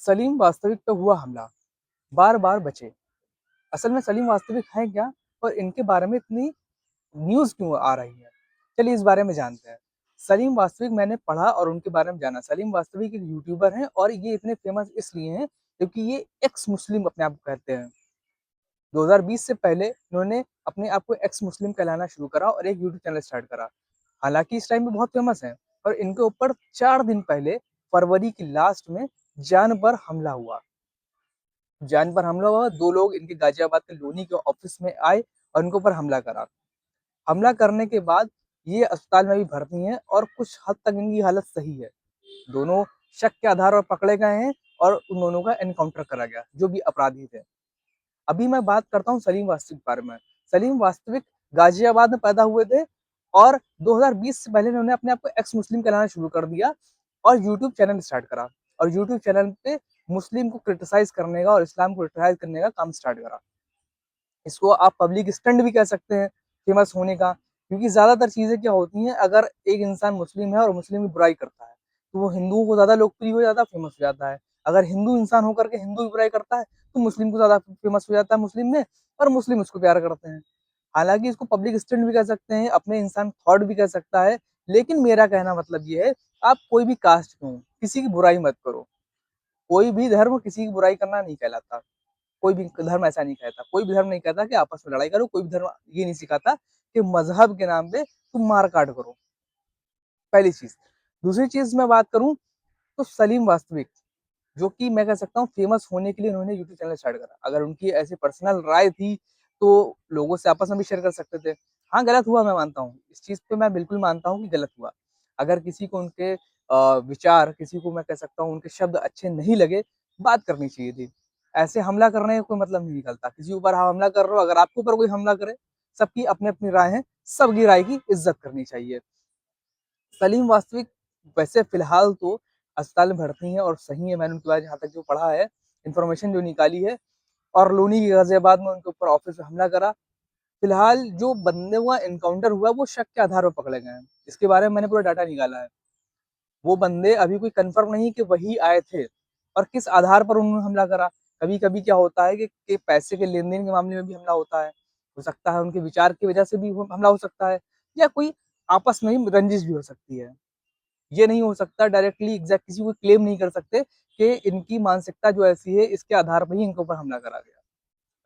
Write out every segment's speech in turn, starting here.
सलीम वास्तविक पे हुआ हमला, बार-बार बचे। असल में सलीम वास्तविक हैं क्या? और इनके बारे में इतनी न्यूज़ क्यों आ रही है? चलिए इस बारे में जानते हैं। सलीम वास्तविक मैंने पढ़ा और उनके बारे में जाना। सलीम वास्तविक एक यूट्यूबर हैं और ये इतने फ़ेमस इसलिए हैं क्योंकि ये एक्स मुस्लिम अपने आप को कहते हैं। 2020 से पहले इन्होंने अपने आप को एक्स मुस्लिम कहलाना शुरू करा और एक यूट्यूब चैनल स्टार्ट करा। हालाँकि इस टाइम पे बहुत फ़ेमस हैं और इनके ऊपर 4 दिन पहले फरवरी की लास्ट में जान पर हमला हुआ। जान पर हमला हुआ, 2 लोग इनके गाज़ियाबाद के लोनी के ऑफ़िस में आए और इनके ऊपर हमला करा। हमला करने के बाद ये अस्पताल में भी भर्ती हैं और कुछ हद तक इनकी हालत सही है। दोनों शक के आधार पर पकड़े गए हैं और उन दोनों का एनकाउंटर करा गया, जो भी अपराधी थे। अभी मैं बात करता हूँ सलीम वास्तविक के बारे में। सलीम वास्तविक गाज़ियाबाद में पैदा हुए थे और 2020 से पहले इन्होंने अपने आप को एक्स मुस्लिम कहलाना शुरू कर दिया और यूट्यूब चैनल स्टार्ट करा और यूट्यूब चैनल पे मुस्लिम को क्रिटिसाइज़ करने का और इस्लाम को क्रिटिसाइज़ करने का काम स्टार्ट करा। इसको आप पब्लिक स्टंट भी कह सकते हैं फेमस होने का, क्योंकि ज़्यादातर चीज़ें क्या होती हैं, अगर एक इंसान मुस्लिम है और मुस्लिम की बुराई करता है तो वो हिंदुओं को ज़्यादा लोकप्रिय हो जाता है, फेमस हो जाता है। अगर हिंदू इंसान होकर के हिंदू की बुराई करता है तो मुस्लिम को ज़्यादा फेमस हो जाता है मुस्लिम में, और मुस्लिम उसको प्यार करते हैं। हालांकि इसको पब्लिक स्टंट भी कह सकते हैं, अपने इंसान थॉट भी कह सकता है, लेकिन मेरा कहना मतलब ये है, आप कोई भी कास्ट क्यों, किसी की बुराई मत करो। कोई भी धर्म किसी की बुराई करना नहीं कहलाता। कोई भी धर्म ऐसा नहीं कहता, कोई भी धर्म नहीं कहता कि आपस में लड़ाई करो, कोई भी धर्म ये नहीं सिखाता कि मजहब के नाम पे तुम मार काट करो। पहली चीज। दूसरी चीज मैं बात करूं तो सलीम वास्तविक, जो कि मैं कह सकता हूँ फेमस होने के लिए उन्होंने यूट्यूब चैनल स्टार्ट करा। अगर उनकी ऐसी पर्सनल राय थी तो लोगों से आपस में भी शेयर कर सकते थे। हाँ, गलत हुआ, मैं मानता हूँ इस चीज पे, मैं बिल्कुल मानता हूँ कि गलत हुआ। अगर किसी को उनके विचार, किसी को मैं कह सकता हूँ उनके शब्द अच्छे नहीं लगे, बात करनी चाहिए थी। ऐसे हमला करने का कोई मतलब नहीं निकलता। किसी ऊपर आप हमला कर रहे हो, अगर आपके ऊपर कोई हमला करे, सबकी अपनी अपनी राय है, सबकी राय की इज्जत करनी चाहिए। सलीम वास्तविक वैसे फिलहाल तो अस्पताल में भर्ती हैं और सही है। मैंने उनके बारे में जहाँ तक जो पढ़ा है, इन्फॉर्मेशन जो निकाली है, और लोनी की गाजियाबाद में उनके ऊपर ऑफिस में हमला करा। फिलहाल जो बंदे हुआ एनकाउंटर हुआ वो शक के आधार पर पकड़े गए हैं। इसके बारे में मैंने पूरा डाटा निकाला है। वो बंदे अभी कोई कंफर्म नहीं कि वही आए थे और किस आधार पर उन्होंने हमला करा। कभी कभी क्या होता है कि पैसे के लेन देन के मामले में भी हमला होता है। हो सकता है उनके विचार की वजह से भी हमला हो सकता है, या कोई आपस में ही रंजिश भी हो सकती है। ये नहीं हो सकता डायरेक्टली एग्जैक्ट, किसी को क्लेम नहीं कर सकते कि इनकी मानसिकता जो ऐसी है इसके आधार पर ही इनके ऊपर हमला करा गया।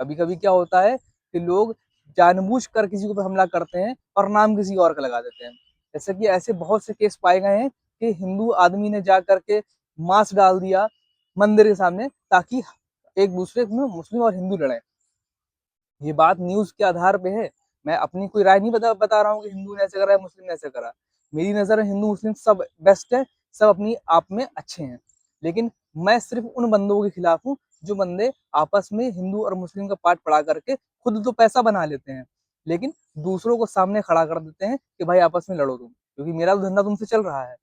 कभी कभी क्या होता है कि लोग जानबूझ कर किसी के ऊपर हमला करते हैं और नाम किसी और का लगा देते हैं। जैसे कि ऐसे बहुत से केस पाए गए हैं कि हिंदू आदमी ने जा करके मांस डाल दिया मंदिर के सामने, ताकि एक दूसरे में मुस्लिम और हिंदू लड़े। ये बात न्यूज़ के आधार पे है। मैं अपनी कोई राय नहीं बता रहा हूँ कि हिंदू ने ऐसे करा है, मुस्लिम ने ऐसे करा। मेरी नज़र में हिंदू मुस्लिम सब बेस्ट है, सब अपनी आप में अच्छे हैं। लेकिन मैं सिर्फ उन बंदों के खिलाफ हूँ जो बंदे आपस में हिंदू और मुस्लिम का पार्ट पढ़ा करके खुद तो पैसा बना लेते हैं, लेकिन दूसरों को सामने खड़ा कर देते हैं कि भाई आपस में लड़ो तुम, क्योंकि मेरा तो धंधा तुमसे चल रहा है।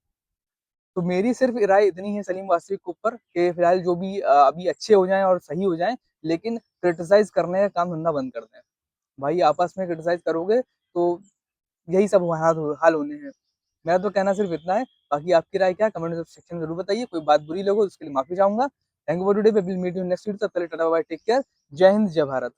तो मेरी सिर्फ राय इतनी है सलीम वास्तविक के ऊपर कि फिलहाल जो भी अभी अच्छे हो जाएं और सही हो जाएं, लेकिन क्रिटिसाइज करने का काम धंधा बंद कर दें। भाई आपस में क्रिटिसाइज करोगे तो यही सब हाल होने हैं। मेरा तो कहना सिर्फ इतना है। बाकी आपकी राय क्या है, कमेंट सेक्शन में जरूर बताइए। कोई बात बुरी लगे उसके लिए माफी चाहूंगा। Thank you for today, we will meet you next video. तब तक टाटा बाय, टेक केयर, जय हिंद जय भारत।